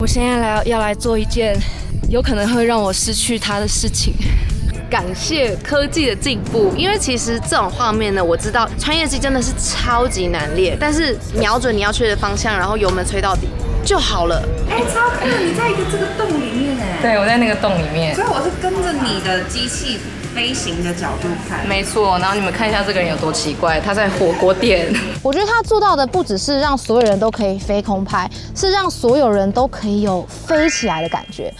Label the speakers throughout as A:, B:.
A: 我现在要来做一件有可能会让我失去它的事情。感谢科技的进步，因为其实这种画面呢，我知道穿越机真的是超级难练，但是瞄准你要去的方向，然后油门吹到底就好了。
B: 超酷！你在一个这个洞里面
C: 对，我在那个洞里面，
B: 所以我是跟着你的机器飞行的角度看。
C: 没错。然后你们看一下这个人有多奇怪，他在火锅店。
D: 我觉得他做到的不只是让所有人都可以飞空拍，是让所有人都可以有飞起来的感觉。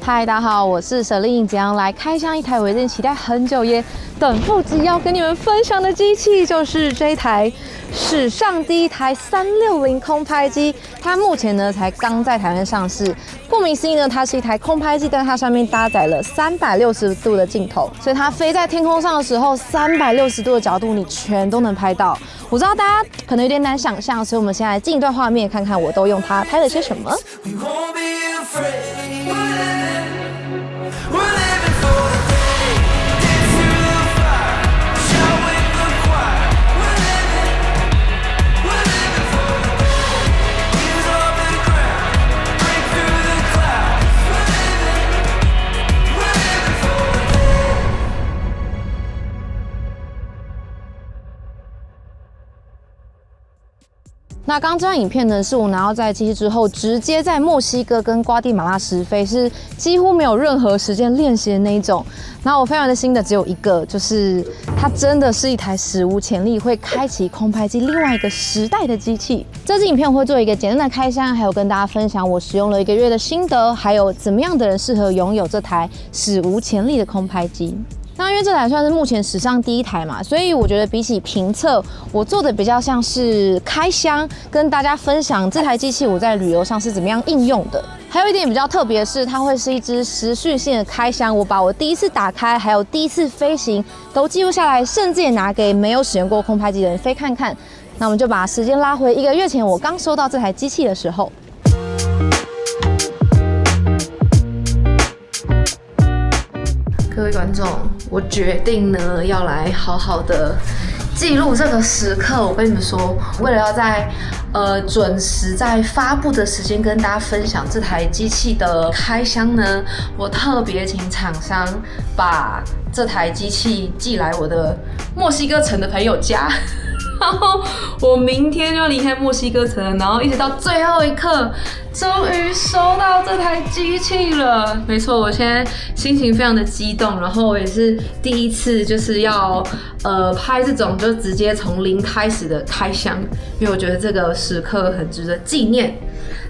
D: 嗨，大家好，我是舍利影，即将来开箱一台我已经期待很久也等不及要跟你们分享的机器，就是这一台史上第一台360空拍机。它目前呢才刚在台湾上市。顾名思义呢，它是一台空拍机，但它上面搭载了360度的镜头，所以它飞在天空上的时候，360度的角度你全都能拍到。我知道大家可能有点难想象，所以我们先来进一段画面，看看我都用它拍了些什么。那刚这段影片呢，是我拿到在机器之后，直接在墨西哥跟瓜地马拉实飞，是几乎没有任何时间练习的那一种。然后我飞完的心得只有一个，就是它真的是一台史无前例会开启空拍机另外一个时代的机器。这支影片我会做一个简单的开箱，还有跟大家分享我使用了1个月的心得，还有怎么样的人适合拥有这台史无前例的空拍机。那因为这台算是目前史上第一台嘛，所以我觉得比起评测，我做的比较像是开箱，跟大家分享这台机器我在旅游上是怎么样应用的。还有一点比较特别的是，它会是一支时序性的开箱，我把我第一次打开，还有第一次飞行都记录下来，甚至也拿给没有使用过空拍机的人飞看看。那我们就把时间拉回1个月前，我刚收到这台机器的时候。
A: 各位观众，我决定呢要来好好的记录这个时刻。我跟你们说，为了要在准时在发布的时间跟大家分享这台机器的开箱呢，我特别请厂商把这台机器寄来我的墨西哥城的朋友家。然后我明天就要离开墨西哥城了，然后一直到最后一刻，终于收到这台机器了。没错，我现在心情非常的激动，然后我也是第一次就是要拍这种就直接从零开始的开箱，因为我觉得这个时刻很值得纪念。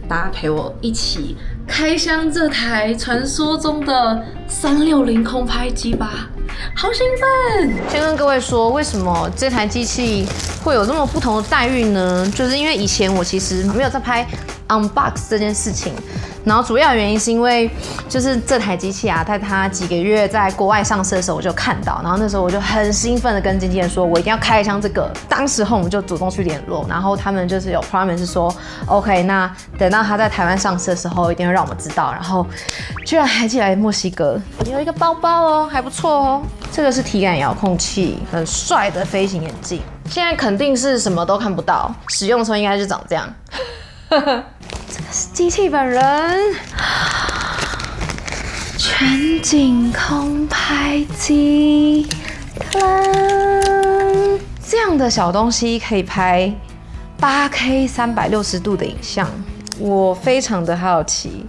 A: 大家陪我一起开箱这台传说中的360空拍机吧。好兴奋！先跟各位说，为什么这台机器会有这么不同的待遇呢？就是因为以前我其实没有在拍 unbox 这件事情，然后主要的原因是因为就是这台机器啊，在它几个月在国外上市的时候我就看到，然后那时候我就很兴奋的跟经纪人说，我一定要开一箱这个。当时候我们就主动去联络，然后他们就是有 promise 说 OK， 那等到它在台湾上市的时候，一定会让我们知道。然后居然还寄来墨西哥，有一个包包哦，还不错哦。这个是体感遥控器，很帅的飞行眼镜。现在肯定是什么都看不到，使用的时候应该就长这样。这个是机器本人，全景空拍机，这样的小东西可以拍8K 360度的影像，我非常的好奇。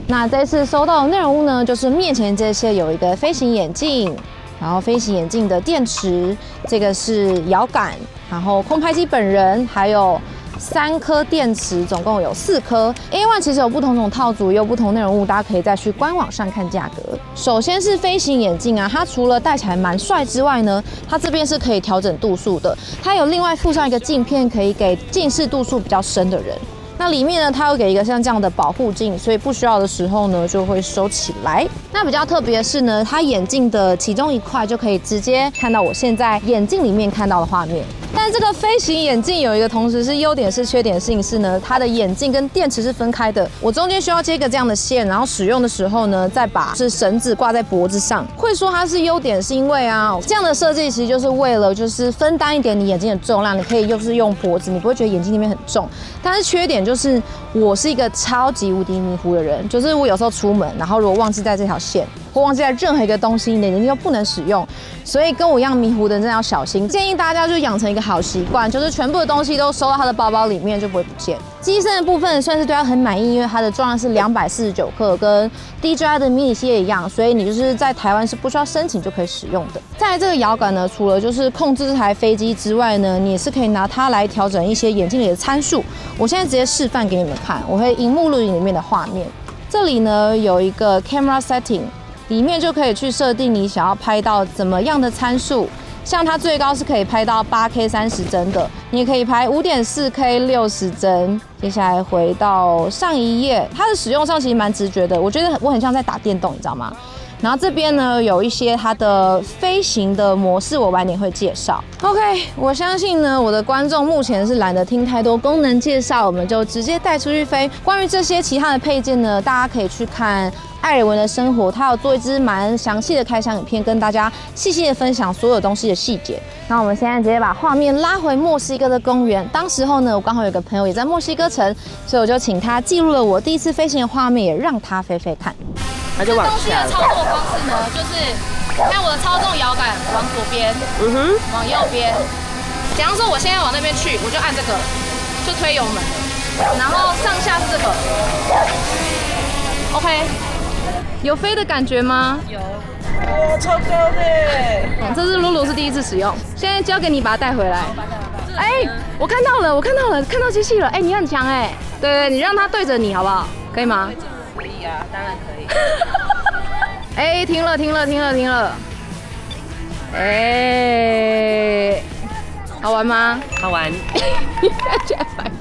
A: 那这次收到的内容物呢，就是面前这些有一个飞行眼镜，然后飞行眼镜的电池，这个是摇杆，然后空拍机本人，还有3颗电池，总共有4颗。A1 其实有不同种套组，也有不同内容物，大家可以再去官网上看价格。首先是飞行眼镜啊，它除了戴起来蛮帅之外呢，它这边是可以调整度数的，它有另外附上一个镜片，可以给近视度数比较深的人。那里面呢，它有给一个像这样的保护镜，所以不需要的时候呢，就会收起来。那比较特别的是呢，它眼镜的其中一块就可以直接看到我现在眼镜里面看到的画面。
D: 但这个飞行眼镜有一个同时是优点是缺点性是呢，它的眼镜跟电池是分开的。我中间需要接一个这样的线，然后使用的时候呢，再把绳子挂在脖子上。会说它是优点，是因为啊，这样的设计其实就是为了分担一点你眼镜的重量，你可以用脖子，你不会觉得眼镜里面很重。但是缺点就是我是一个超级无敌迷糊的人，就是我有时候出门，然后如果忘记带这条线，或忘记带任何一个东西，你的眼镜都不能使用。所以跟我一样迷糊的人真的要小心，建议大家就养成一个好习惯，就是全部的东西都收到他的包包里面，就不会不见。机身的部分算是对它很满意，因为它的重量是249克，跟 DJI 的迷你系列一样，所以你就是在台湾是不需要申请就可以使用的。再来这个摇杆呢，除了就是控制这台飞机之外呢，你也是可以拿它来调整一些眼镜里的参数。我现在直接示范给你们看，我会荧幕录影里面的画面。这里呢有一个 camera setting。里面就可以去设定你想要拍到怎么样的参数，像它最高是可以拍到8K 30帧的，你也可以拍5.4K 60帧。接下来回到上一页，它的使用上其实蛮直觉的，我觉得我很像在打电动，你知道吗？然后这边呢有一些它的飞行的模式，我晚点会介绍。OK， 我相信呢我的观众目前是懒得听太多功能介绍，我们就直接带出去飞。关于这些其他的配件呢，大家可以去看艾尔文的生活，他有做一支蛮详细的开箱影片，跟大家细细的分享所有东西的细节。那我们现在直接把画面拉回墨西哥的公园。当时候呢，我刚好有个朋友也在墨西哥城，所以我就请他记录了我第一次飞行的画面，也让他飞飞看。
C: 它就往
D: 东西的操作方式呢，就是看我的操纵摇杆往左边，往右边。假如说我现在往那边去，我就按这个，就推油门，然后上下是这个。OK， 有飞的感觉吗？有。
C: 哇，超高的！
D: 这是露露是第一次使用，现在交给你把它带回来。哎，我看到了，看到机器了。哎，你很强哎。对，你让它对着你好不好？可以吗？
C: 可以啊，当然可以。
D: 哎，停了。哎，好玩吗？
C: 好玩。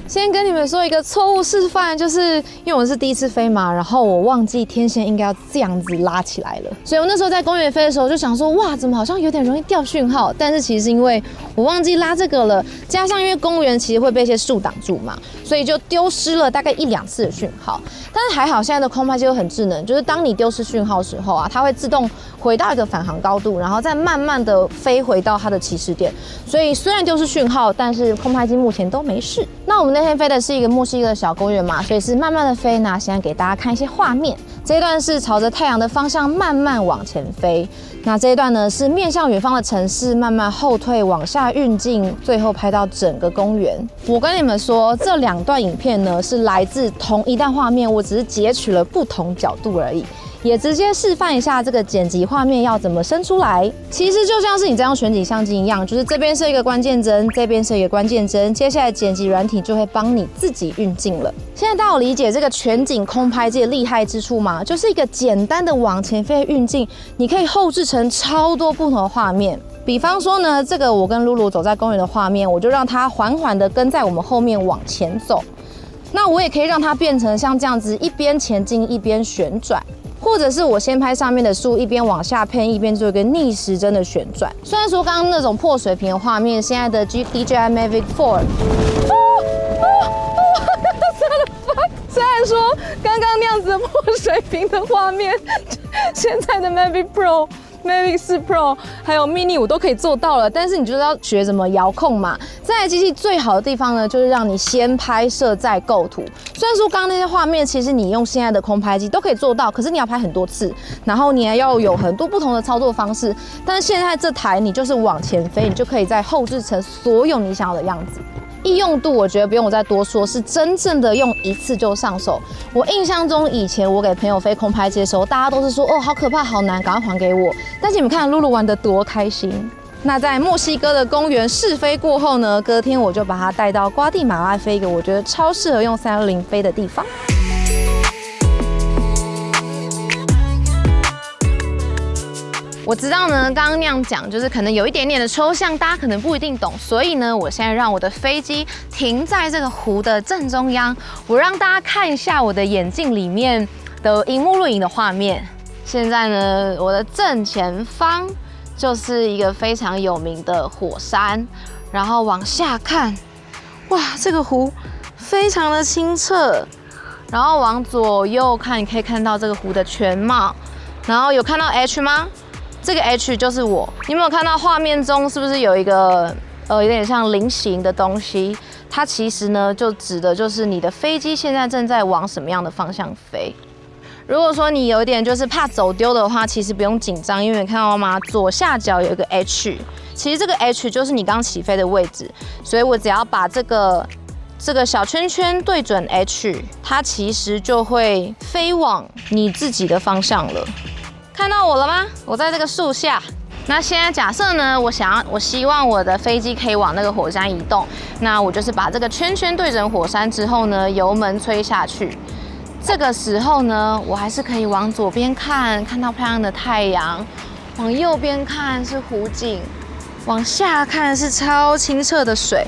D: 先跟你们说一个错误示范，就是因为我是第一次飞嘛，然后我忘记天线应该要这样子拉起来了，所以我那时候在公园飞的时候就想说，哇，怎么好像有点容易掉讯号？但是其实是因为我忘记拉这个了，加上因为公园其实会被一些树挡住嘛，所以就丢失了大概1、2次的讯号。但是还好现在的空拍机都很智能，就是当你丢失讯号的时候啊，它会自动回到一个返航高度，然后再慢慢的飞回到它的起始点。所以虽然丢失讯号，但是空拍机目前都没事。那我们那天飞的是一个墨西哥的小公园嘛，所以是慢慢的飞。那现在给大家看一些画面，这一段是朝着太阳的方向慢慢往前飞。那这一段呢是面向远方的城市，慢慢后退往下运进，最后拍到整个公园。我跟你们说，这2段影片呢是来自同一段画面，我只是截取了不同角度而已。也直接示范一下这个剪辑画面要怎么生出来。其实就像是你在用选景相机一样，就是这边是一个关键帧，这边是一个关键帧，接下来剪辑软体就会帮你自己运镜了。现在大家有理解这个全景空拍机的厉害之处吗？就是一个简单的往前飞运镜，你可以后置成超多不同的画面。比方说呢，这个我跟露露走在公园的画面，我就让它缓缓的跟在我们后面往前走。那我也可以让它变成像这样子，一边前进一边旋转。或者是我先拍上面的树，一边往下片，一边做一个逆时针的旋转。虽然说刚刚那种破水平的画面，现在的 DJI Mavic 4，虽然说刚刚那样子的破水平的画面，现在的 Mavic Pro、Mavic 4 Pro 还有 Mini 5都可以做到了，但是你就是要学怎么遥控嘛。这台机器最好的地方呢，就是让你先拍摄再构图。虽然说刚刚那些画面，其实你用现在的空拍机都可以做到，可是你要拍很多次，然后你还要有很多不同的操作方式。但是现在这台你就是往前飞，你就可以在后置成所有你想要的样子。易用度我觉得不用我再多说，是真正的用一次就上手。我印象中以前我给朋友飞空拍机的时候，大家都是说哦好可怕好难，赶快还给我。但是你们看露露玩得多开心。那在墨西哥的公园试飞过后呢，隔天我就把它带到瓜地马拉飞一个我觉得超适合用360飞的地方。我知道呢，刚刚那样讲就是可能有一点点的抽象，大家可能不一定懂，所以呢，我现在让我的飞机停在这个湖的正中央，我让大家看一下我的眼镜里面的萤幕录影的画面。现在呢，我的正前方就是一个非常有名的火山，然后往下看，哇，这个湖非常的清澈。然后往左右看，你可以看到这个湖的全貌。然后有看到 H 吗？这个 H 就是我。你有没有看到画面中是不是有一个有点像菱形的东西？它其实呢就指的就是你的飞机现在正在往什么样的方向飞。如果说你有一点就是怕走丢的话，其实不用紧张，因为你看到吗？左下角有一个 H， 其实这个 H 就是你刚起飞的位置，所以我只要把这个小圈圈对准 H， 它其实就会飞往你自己的方向了。看到我了吗？我在这个树下。那现在假设呢，我希望我的飞机可以往那个火山移动，那我就是把这个圈圈对准火山之后呢，油门吹下去。这个时候呢，我还是可以往左边看，看到漂亮的太阳；往右边看是湖景。往下看是超清澈的水，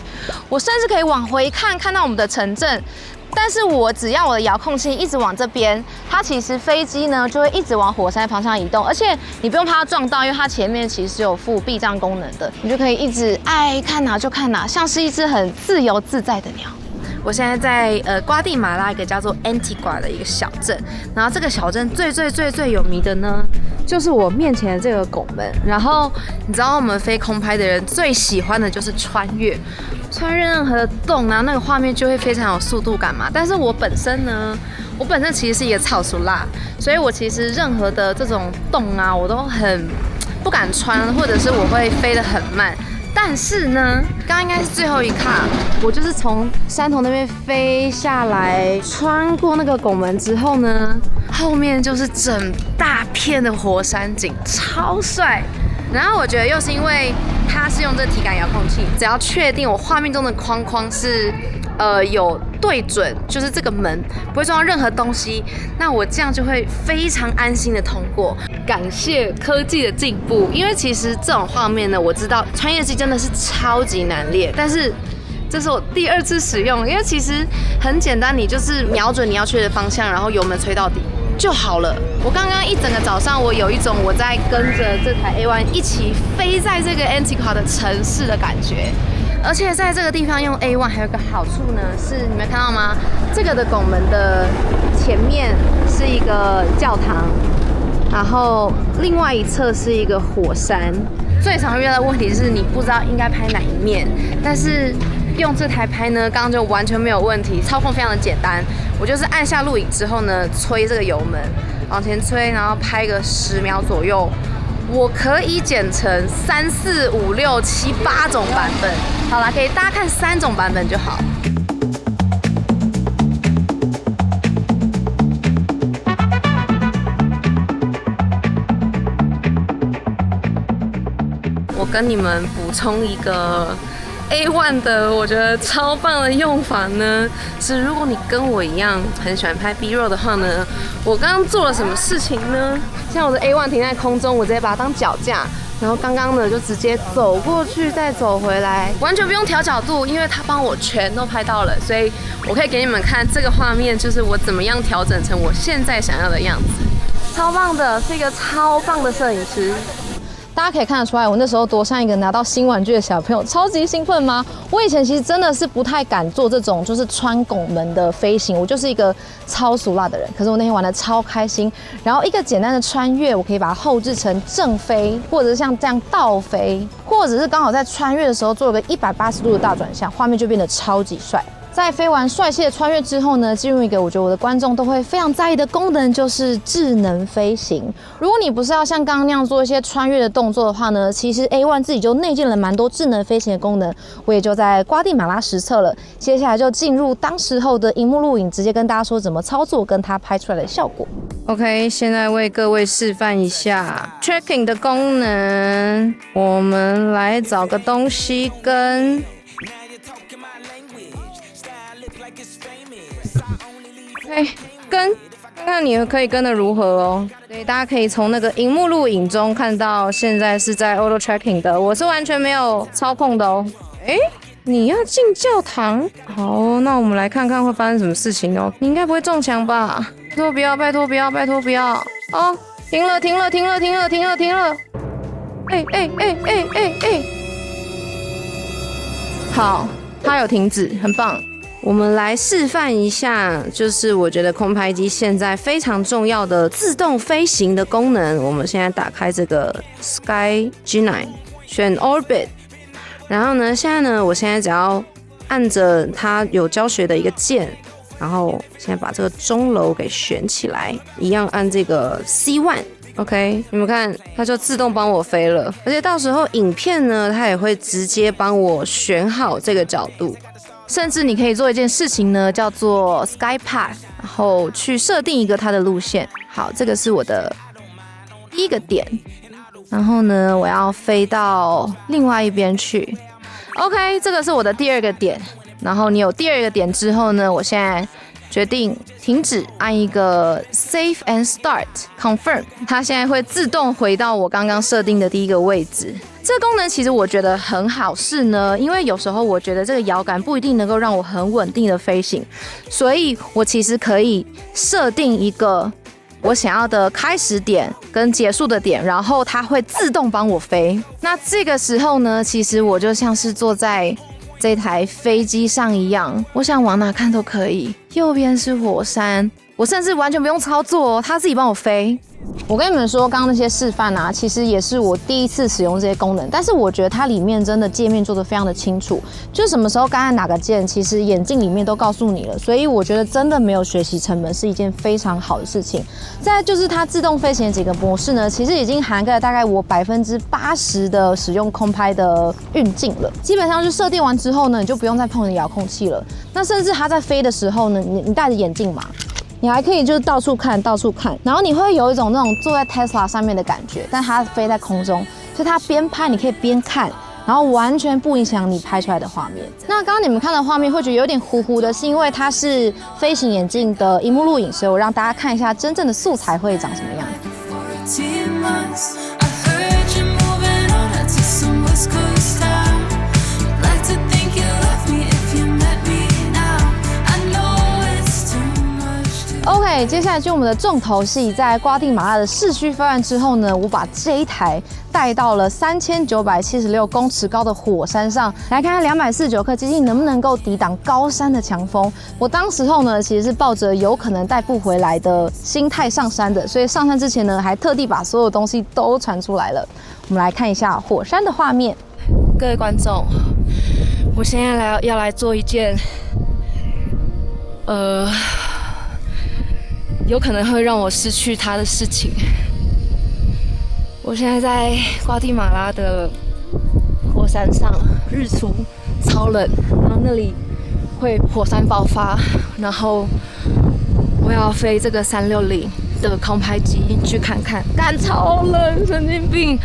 D: 我甚至可以往回看，看到我们的城镇。但是我只要我的遥控器一直往这边，它其实飞机呢就会一直往火山方向移动，而且你不用怕它撞到，因为它前面其实有附避障功能的，你就可以一直爱看哪就看哪，像是一只很自由自在的鸟。我现在在瓜地马拉一个叫做 Antigua 的一个小镇，然后这个小镇最有名的呢，就是我面前的这个拱门。然后你知道我们飞空拍的人最喜欢的就是穿越任何的洞啊，那个画面就会非常有速度感嘛。但是我本身其实是一个草熟辣，所以我其实任何的这种洞啊，我都很不敢穿，或者是我会飞得很慢。但是呢，刚刚应该是最后一卡，我就是从山头那边飞下来，穿过那个拱门之后呢，后面就是整大片的火山景，超帅。然后我觉得又是因为它是用这体感遥控器，只要确定我画面中的框框是有对准，就是这个门不会撞到任何东西，那我这样就会非常安心的通过。感谢科技的进步，因为其实这种画面呢，我知道穿越机真的是超级难练，但是这是我第2次使用，因为其实很简单，你就是瞄准你要去的方向，然后油门吹到底就好了。我刚刚一整个早上，我有一种我在跟着这台 A1 一起飞在这个 Antigua 的城市的感觉。而且在这个地方用 A1 还有个好处呢，是你们看到吗？这个的拱门的前面是一个教堂，然后另外一侧是一个火山。最常遇到的问题是你不知道应该拍哪一面，但是用这台拍呢，刚刚就完全没有问题，操控非常的简单。我就是按下录影之后呢，吹这个油门往前吹，然后拍个10秒左右，我可以剪成3、4、5、6、7、8种版本。好啦，给大家看3种版本就好。我跟你们补充一个 A1 的我觉得超棒的用法呢，是如果你跟我一样很喜欢拍 B-roll 的话呢，我刚刚做了什么事情呢？像我的 A1 停在空中，我直接把它当脚架，然后刚刚呢就直接走过去再走回来，完全不用调角度，因为它帮我全都拍到了，所以我可以给你们看这个画面，就是我怎么样调整成我现在想要的样子，超棒的，是一个超棒的摄影师。大家可以看得出来，我那时候多像一个拿到新玩具的小朋友，超级兴奋吗？我以前其实真的是不太敢做这种就是穿拱门的飞行，我就是一个超俗辣的人。可是我那天玩的超开心，然后一个简单的穿越，我可以把它后置成正飞，或者是像这样倒飞，或者是刚好在穿越的时候做了个180度的大转向，画面就变得超级帅。在飞完帅气的穿越之后呢，进入一个我觉得我的观众都会非常在意的功能，就是智能飞行。如果你不是要像刚刚那样做一些穿越的动作的话呢，其实 A1 自己就内建了蛮多智能飞行的功能，我也就在瓜地马拉实测了。接下来就进入当时候的荧幕录影，直接跟大家说怎么操作跟它拍出来的效果。OK， 现在为各位示范一下 tracking 的功能。我们来找个东西跟跟看看你可以跟得如何哦。所以大家可以从那个荧幕录影中看到，现在是在 auto tracking 的，我是完全没有操控的哦。你要进教堂？好，那我们来看看会发生什么事情哦。你应该不会撞墙吧？拜托不要，拜托不要，拜托不要！哦，停了，停了，停了，停了，停了，停了！好，它有停止，很棒。我们来示范一下，就是我觉得空拍机现在非常重要的自动飞行的功能。我们现在打开这个 Sky G9， 选 Orbit， 然后呢，我现在只要按着它有教学的一个键，然后现在把这个钟楼给选起来，一样按这个 C1。OK， 你们看，它就自动帮我飞了，而且到时候影片呢，它也会直接帮我选好这个角度。甚至你可以做一件事情呢，叫做 Sky Path， 然后去设定一个它的路线。好，这个是我的第一个点，然后呢，我要飞到另外一边去。OK， 这个是我的第二个点。然后你有第二个点之后呢，我现在决定停止，按一个 Save and Start Confirm， 它现在会自动回到我刚刚设定的第一个位置。这个功能其实我觉得很好，是呢，因为有时候我觉得这个摇杆不一定能够让我很稳定的飞行，所以我其实可以设定一个我想要的开始点跟结束的点，然后它会自动帮我飞。那这个时候呢，其实我就像是坐在这台飞机上一样，我想往哪看都可以。右边是火山，我甚至完全不用操作，它自己帮我飞。我跟你们说，刚刚那些示范啊，其实也是我第一次使用这些功能，但是我觉得它里面真的界面做得非常的清楚，就是什么时候该按哪个键，其实眼镜里面都告诉你了，所以我觉得真的没有学习成本，是一件非常好的事情。再来就是它自动飞行的几个模式呢，其实已经涵盖了大概我80%的使用空拍的运镜了，基本上就设定完之后呢，你就不用再碰你的遥控器了。那甚至它在飞的时候呢，你戴着眼镜嘛。你还可以就是到处看，然后你会有一种那种坐在 Tesla 上面的感觉，但它飞在空中，所以它边拍你可以边看，然后完全不影响你拍出来的画面。那刚刚你们看的画面会觉得有点糊糊的，是因为它是飞行眼镜的萤幕录影，所以我让大家看一下真正的素材会长什么样子。OK， 接下来就我们的重头戏，在瓜地马拉的市区飞完之后呢，我把这一台带到了3976公尺高的火山上，来看看249克机器能不能够抵挡高山的强风。我当时候呢，其实是抱着有可能带不回来的心态上山的，所以上山之前呢，还特地把所有东西都传出来了。我们来看一下火山的画面。各位观众，我现在要来做一件，有可能会让我失去它的事情。我现在在瓜地马拉的火山上，日出超冷，然后那里会火山爆发，然后我要飞这个360的空拍机去看看，干超冷，神经病。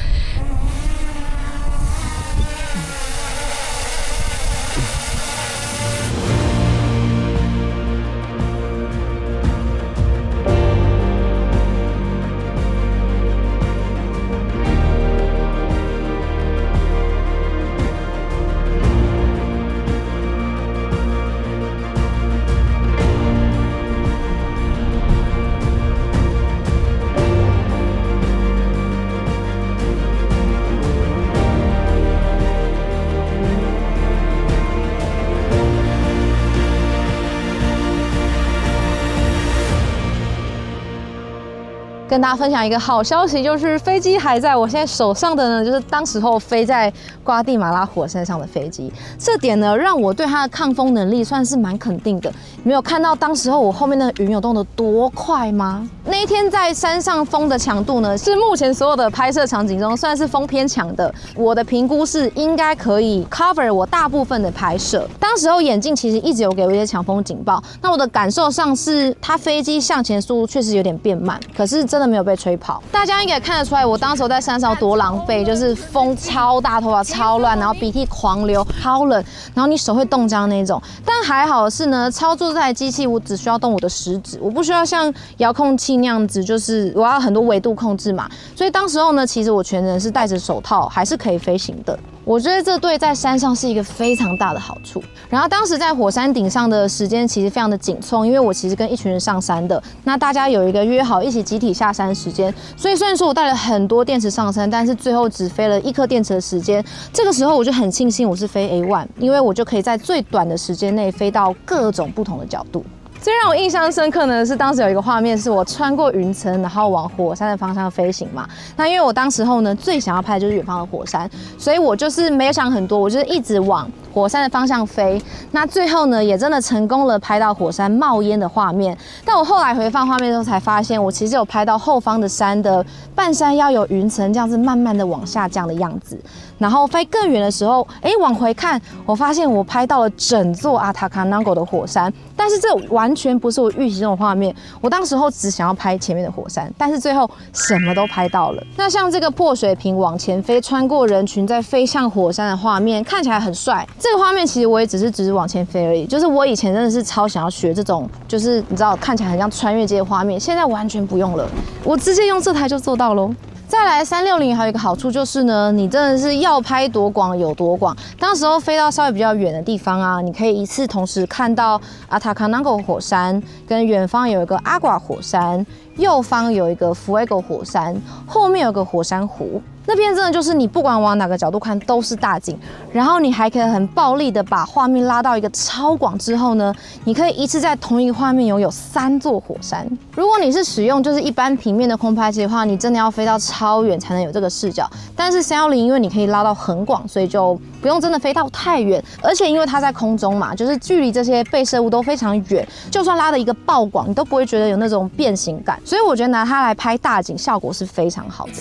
D: 跟大家分享一个好消息，就是飞机还在我现在手上的呢，就是当时候飞在瓜地马拉火山上的飞机。这点呢，让我对它的抗风能力算是蛮肯定的。你没有看到当时候我后面那个云有动得多快吗？那一天在山上风的强度呢，是目前所有的拍摄场景中算是风偏强的。我的评估是应该可以 cover 我大部分的拍摄。当时候眼镜其实一直有给我一些强风警报，那我的感受上是它飞机向前速度确实有点变慢，可是真的没有被吹跑。大家应该也看得出来，我当时候在山上有多狼狈，就是风超大，头发超乱，然后鼻涕狂流，超冷，然后你手会冻僵那种。但还好的是呢，操作这台机器我只需要动我的食指，我不需要像遥控器那样子，就是我要很多维度控制嘛。所以当时候呢，其实我全程是戴着手套，还是可以飞行的。我觉得这对在山上是一个非常大的好处。然后当时在火山顶上的时间其实非常的紧凑，因为我其实跟一群人上山的，那大家有一个约好一起集体下山的时间，所以虽然说我带了很多电池上山，但是最后只飞了1颗电池的时间。这个时候我就很庆幸我是飞 A1， 因为我就可以在最短的时间内飞到各种不同的角度。最让我印象深刻呢，是当时有一个画面，是我穿过云层，然后往火山的方向飞行嘛。那因为我当时候呢，最想要拍的就是远方的火山，所以我就是没有想很多，我就是一直往火山的方向飞。那最后呢，也真的成功了拍到火山冒烟的画面。但我后来回放画面之后才发现，我其实有拍到后方的山的半山腰有云层这样子慢慢的往下降的样子。然后飞更远的时候，往回看，我发现我拍到了整座阿塔卡南果的火山，但是这完全不是我预期中的画面。我当时候只想要拍前面的火山，但是最后什么都拍到了。那像这个破水平往前飞，穿过人群再飞向火山的画面，看起来很帅。这个画面其实我也只是往前飞而已，就是我以前真的是超想要学这种，就是你知道看起来很像穿越机的画面，现在完全不用了，我直接用这台就做到咯。再来360还有一个好处就是呢，你真的是要拍多广有多广。当时候飞到稍微比较远的地方啊，你可以一次同时看到阿塔卡南果火山，跟远方有一个阿瓜火山，右方有一个Fuego火山，后面有个火山湖。那边真的就是你不管往哪个角度看都是大景，然后你还可以很暴力的把画面拉到一个超广之后呢，你可以一次在同一个画面拥有3座火山。如果你是使用就是一般平面的空拍机的话，你真的要飞到超远才能有这个视角。但是310因为你可以拉到很广，所以就不用真的飞到太远，而且因为它在空中嘛，就是距离这些被摄物都非常远，就算拉的一个爆广，你都不会觉得有那种变形感。所以我觉得拿它来拍大景效果是非常好的。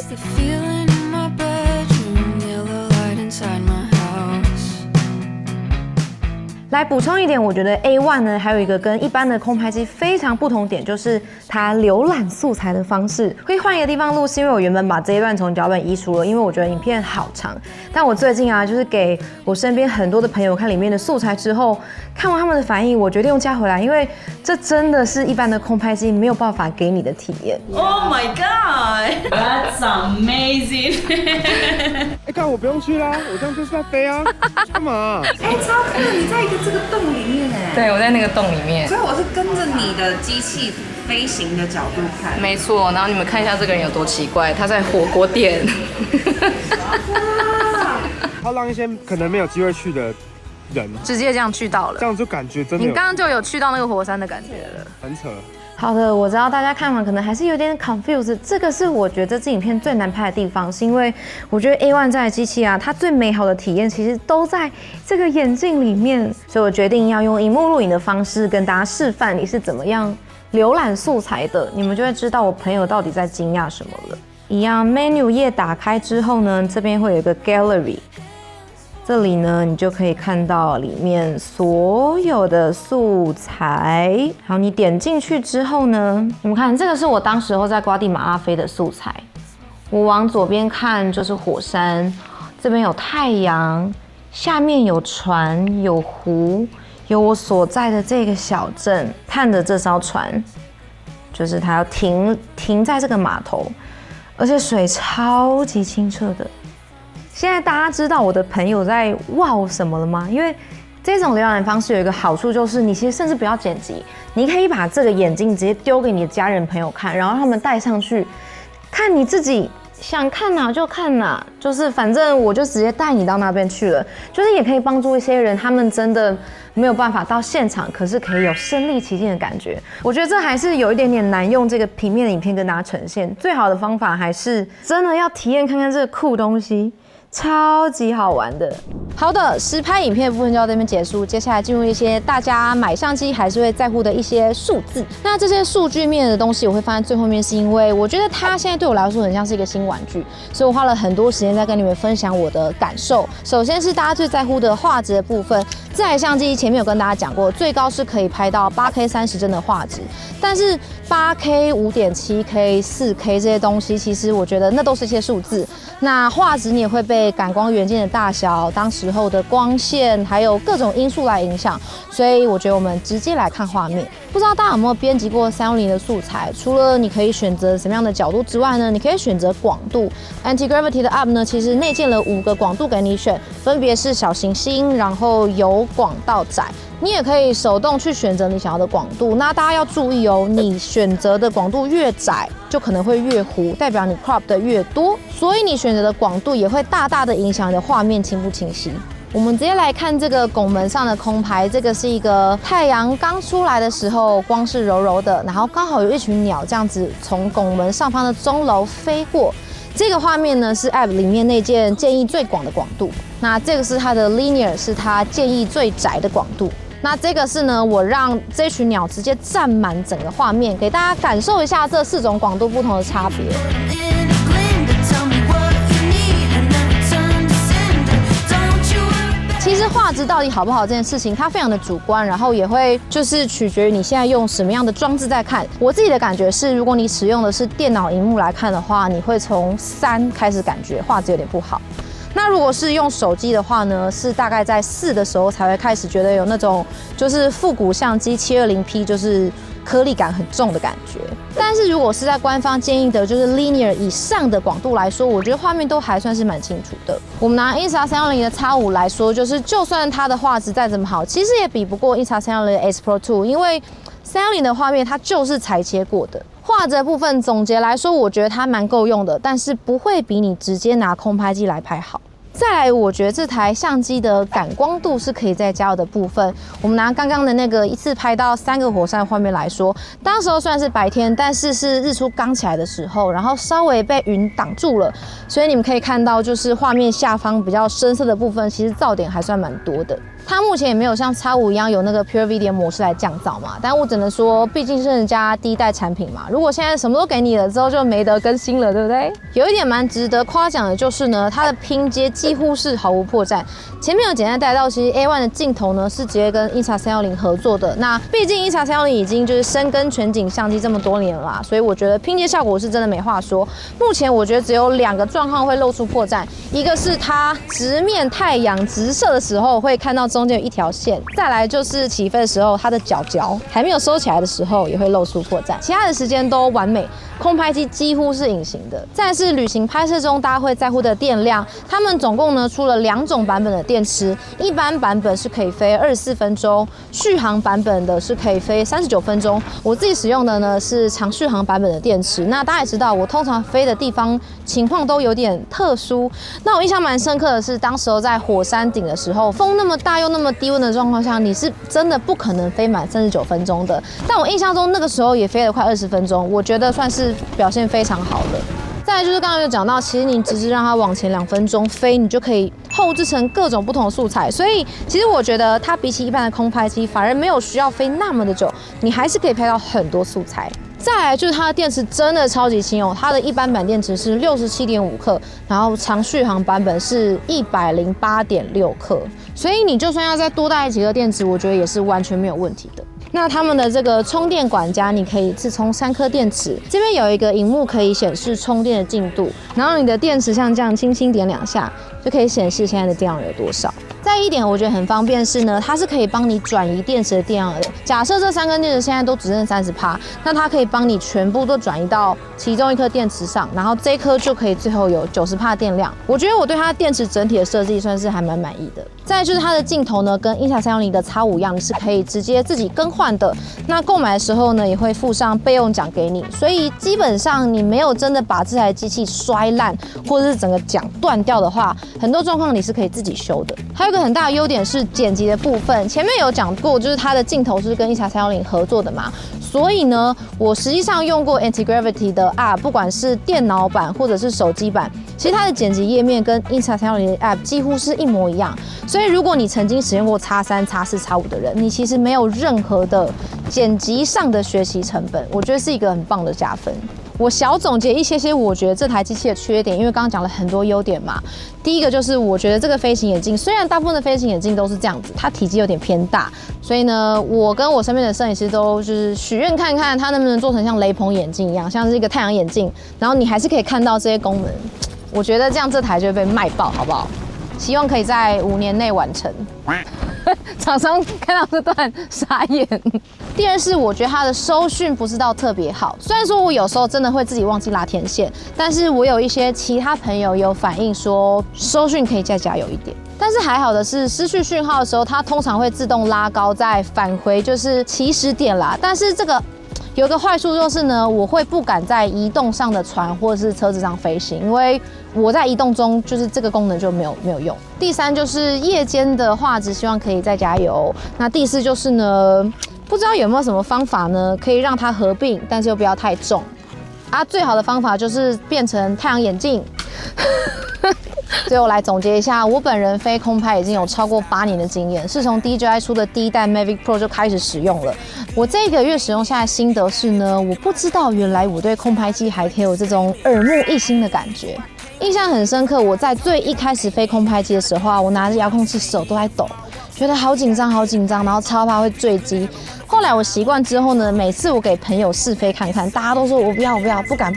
D: 来补充一点，我觉得 A1 呢还有一个跟一般的空拍机非常不同点，就是它浏览素材的方式会换一个地方录，是因为我原本把这一段从脚本移除了，因为我觉得影片好长。但我最近啊，就是给我身边很多的朋友看里面的素材之后，看完他们的反应，我决定用加回来，因为这真的是一般的空拍机没有办法给你的体验。
B: Oh my god, that's amazing！
E: 看我不用去啦，我这样就是在飞啊，干嘛？
B: 超酷！你在一个这个洞里面哎。
C: 对，我在那个洞里面。
B: 所以我是跟着你的机器飞行的角度看。
C: 没错，然后你们看一下这个人有多奇怪，他在火锅店。
E: 他让一些可能没有机会去的人
D: 直接这样去到了，
E: 这样就感觉真的。
D: 你刚刚就有去到那个火山的感觉了，
E: 很扯。
D: 好的，我知道大家看完可能还是有点 confused， 这个是我觉得这支影片最难拍的地方，是因为我觉得 A1 这台机器啊，它最美好的体验其实都在这个眼镜里面，所以我决定要用萤幕录影的方式跟大家示范你是怎么样浏览素材的，你们就会知道我朋友到底在惊讶什么了。一样 menu 页打开之后呢，这边会有一个 gallery。这里呢，你就可以看到里面所有的素材。好，你点进去之后呢，你们看，这个是我当时候在瓜地马拉飞的素材。我往左边看就是火山，这边有太阳，下面有船，有湖，有我所在的这个小镇。看着这艘船，就是它要停在这个码头，而且水超级清澈的。现在大家知道我的朋友在哇什么了吗？因为这种浏览方式有一个好处，就是你其实甚至不要剪辑，你可以把这个眼镜直接丢给你的家人朋友看，然后他们戴上去，看你自己想看哪就看哪，就是反正我就直接带你到那边去了，就是也可以帮助一些人，他们真的没有办法到现场，可是可以有身临其境的感觉。我觉得这还是有一点点难用这个平面的影片跟大家呈现，最好的方法还是真的要体验看看这个酷东西。超级好玩的。好的，实拍影片的部分就到这边结束，接下来进入一些大家买相机还是会在乎的一些数字。那这些数据面的东西我会放在最后面，是因为我觉得它现在对我来说很像是一个新玩具，所以我花了很多时间在跟你们分享我的感受。首先是大家最在乎的画质的部分，这台相机前面有跟大家讲过，最高是可以拍到8K 30帧的画质，但是8K、5.7K、4K 这些东西，其实我觉得那都是一些数字。那画质你也会被感光元件的大小、当时候的光线，还有各种因素来影响，所以我觉得我们直接来看画面。不知道大家有没有编辑过360的素材？除了你可以选择什么样的角度之外呢，你可以选择广度。Anti-Gravity 的 App 呢，其实内建了5个广度给你选，分别是小行星，然后由广到窄。你也可以手动去选择你想要的广度。那大家要注意哦，你选择的广度越窄，就可能会越糊，代表你 crop 的越多，所以你选择的广度也会大大的影响你的画面清不清晰。我们直接来看这个拱门上的空拍，这个是一个太阳刚出来的时候，光是柔柔的，然后刚好有一群鸟这样子从拱门上方的钟楼飞过。这个画面呢是 App 里面内建建议最广的广度，那这个是它的 Linear， 是它建议最窄的广度。那这个是呢，我让这群鸟直接占满整个画面，给大家感受一下这4种广度不同的差别。其实画质到底好不好这件事情，它非常的主观，然后也会就是取决于你现在用什么样的装置在看。我自己的感觉是，如果你使用的是电脑萤幕来看的话，你会从3开始感觉画质有点不好。那如果是用手机的话呢，是大概在4的时候才会开始觉得有那种就是复古相机720P，就是颗粒感很重的感觉。但是如果是在官方建议的就是 Linear 以上的广度来说，我觉得画面都还算是蛮清楚的。我们拿 Insta360的 X5 来说，就是就算它的画质再怎么好，其实也比不过 Insta360的 S Pro 2，因为360的画面它就是裁切过的。画质的部分总结来说，我觉得它蛮够用的，但是不会比你直接拿空拍机来拍好。再来，我觉得这台相机的感光度是可以再加的部分。我们拿刚刚的那个一次拍到3个火山画面来说，当时候虽然是白天，但是是日出刚起来的时候，然后稍微被云挡住了，所以你们可以看到，就是画面下方比较深色的部分，其实噪点还算蛮多的。它目前也没有像 X5 一样有那个 Pure Video 模式来降噪嘛，但我只能说，毕竟是人家第1代产品嘛。如果现在什么都给你了之后，就没得更新了，对不对？有一点蛮值得夸奖的就是呢，它的拼接几乎是毫无破绽。前面有简单带到，其实 A1 的镜头呢是直接跟 Insta360合作的。那毕竟 Insta360已经就是深耕全景相机这么多年了啦，所以我觉得拼接效果是真的没话说。目前我觉得只有2个状况会露出破绽，一个是它直面太阳直射的时候会看到中间有一条线，再来就是起飞的时候，它的角还没有收起来的时候也会露出破绽，其他的时间都完美。空拍机几乎是隐形的。再来是旅行拍摄中大家会在乎的电量，他们总共呢出了2种版本的电池，一般版本是可以飞24分钟，续航版本的是可以飞39分钟。我自己使用的呢是长续航版本的电池。那大家也知道，我通常飞的地方情况都有点特殊。那我印象蛮深刻的是，当时候在火山顶的时候，风那么大又那么低温的状况下，你是真的不可能飞满39分钟的。但我印象中那个时候也飞了快20分钟，我觉得算是表现非常好的。再来就是刚刚有讲到，其实你只是让它往前2分钟飞，你就可以后置成各种不同的素材。所以其实我觉得它比起一般的空拍机，反而没有需要飞那么的久，你还是可以拍到很多素材。再来就是它的电池真的超级轻哦，它的一般版电池是67.5克，然后长续航版本是108.6克，所以你就算要再多带几个电池，我觉得也是完全没有问题的。那他们的这个充电管家，你可以自充3颗电池，这边有一个荧幕可以显示充电的进度，然后你的电池像这样轻轻点2下，就可以显示现在的电量有多少。再一点我觉得很方便是呢，它是可以帮你转移电池的电量的。假设这3根电池现在都只剩30%，那它可以帮你全部都转移到其中1颗电池上，然后这一颗就可以最后有90%电量。我觉得我对它电池整体的设计算是还蛮满意的。再来就是它的镜头呢，跟 Insta360的 X5 一样，你是可以直接自己更换的。那购买的时候呢，也会附上备用奖给你，所以基本上你没有真的把这台机器摔烂，或者是整个奖断掉的话，很多状况你是可以自己修的。还有一个很大的优点是剪辑的部分，前面有讲过，就是它的镜头是跟 Insta360合作的嘛，所以呢，我实际上用过 Anti-Gravity 的 App， 不管是电脑版或者是手机版，其实它的剪辑页面跟 Insta360的 App 几乎是一模一样。所以如果你曾经使用过 X3、X4、X5 的人，你其实没有任何的剪辑上的学习成本，我觉得是一个很棒的加分。我小总结一些我觉得这台机器的缺点，因为刚刚讲了很多优点嘛。第一个就是我觉得这个飞行眼镜，虽然大部分的飞行眼镜都是这样子，它体积有点偏大，所以呢，我跟我身边的摄影师都就是许愿看看它能不能做成像雷朋眼镜一样，像是一个太阳眼镜，然后你还是可以看到这些功能。我觉得这样这台就会被卖爆，好不好？希望可以在5年内完成。厂商看到这段傻眼。第二是我觉得它的收讯不是到特别好，虽然说我有时候真的会自己忘记拉天线，但是我有一些其他朋友有反映说收讯可以再加油一点。但是还好的是，失去讯号的时候，它通常会自动拉高再返回就是起始点啦。但是这个有个坏处就是呢，我会不敢在移动上的船或者是车子上飞行，因为我在移动中就是这个功能就没有用。第三就是夜间的画质，希望可以再加油。那第四就是呢，不知道有没有什么方法呢，可以让它合并，但是又不要太重啊。最好的方法就是变成太阳眼镜。最后来总结一下，我本人飞空拍已经有超过8年的经验，是从 DJI 出的第1代 Mavic Pro 就开始使用了。我这个月使用下来心得是呢，我不知道原来我对空拍机还可以有这种耳目一新的感觉。印象很深刻，我在最一开始飞空拍机的时候啊，我拿着遥控器手都在抖，觉得好紧张，然后超怕会坠机。后来我习惯之后呢，每次我给朋友试飞看看，大家都说我不要，不敢。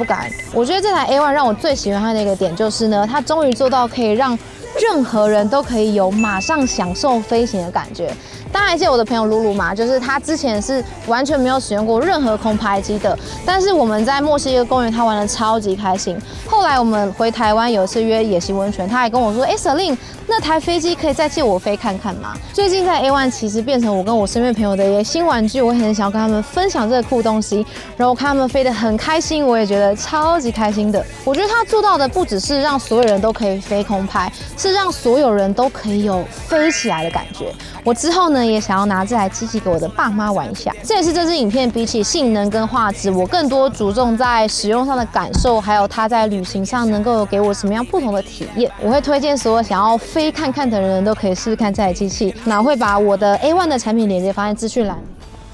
D: 我觉得这台 A1 让我最喜欢它的一个点就是呢，它终于做到可以让任何人都可以有马上享受飞行的感觉。大家还记得我的朋友露露嘛？就是他之前是完全没有使用过任何空拍机的，但是我们在墨西哥公园他玩得超级开心。后来我们回台湾有一次约野溪温泉，他还跟我说：“Celine，那台飞机可以再借我飞看看吗？”最近在 A1 其实变成我跟我身边朋友的一个新玩具，我很想要跟他们分享这个酷东西，然后看他们飞得很开心，我也觉得超级开心的。我觉得他做到的不只是让所有人都可以飞空拍，是让所有人都可以有飞起来的感觉。我之后呢也想要拿这台机器给我的爸妈玩一下。这也是这支影片比起性能跟画质，我更多注重在使用上的感受，还有它在旅行上能够有给我什么样不同的体验。我会推荐所有想要飞看看的人都可以试试看这台机器。那我会把我的 A1 的产品链接放在资讯栏。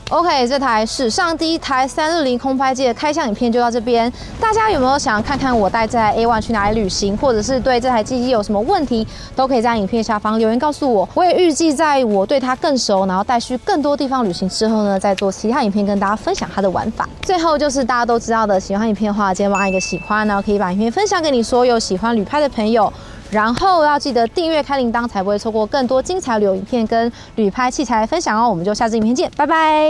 D: OK， 这台史上第一台360空拍机的开箱影片就到这边。大家有没有想看看我带这台 A1 去哪里旅行，或者是对这台机器有什么问题，都可以在影片下方留言告诉我。我也预计在我对它更熟，然后带去更多地方旅行之后呢，再做其他影片跟大家分享它的玩法。最后就是大家都知道的，喜欢影片的话，记得按一个喜欢，然后可以把影片分享给你所有喜欢旅拍的朋友。然后要记得订阅开铃铛，才不会错过更多精彩旅游影片跟旅拍器材分享哦。我们就下次影片见，拜拜。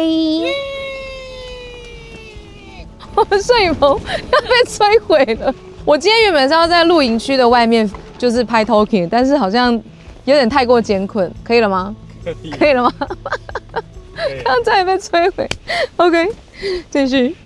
D: 我们摄影棚要被摧毁了。我今天原本是要在露营区的外面就是拍 talking， 但是好像有点太过艰困，可以了吗？可以了吗？刚才也被摧毁。OK， 继续。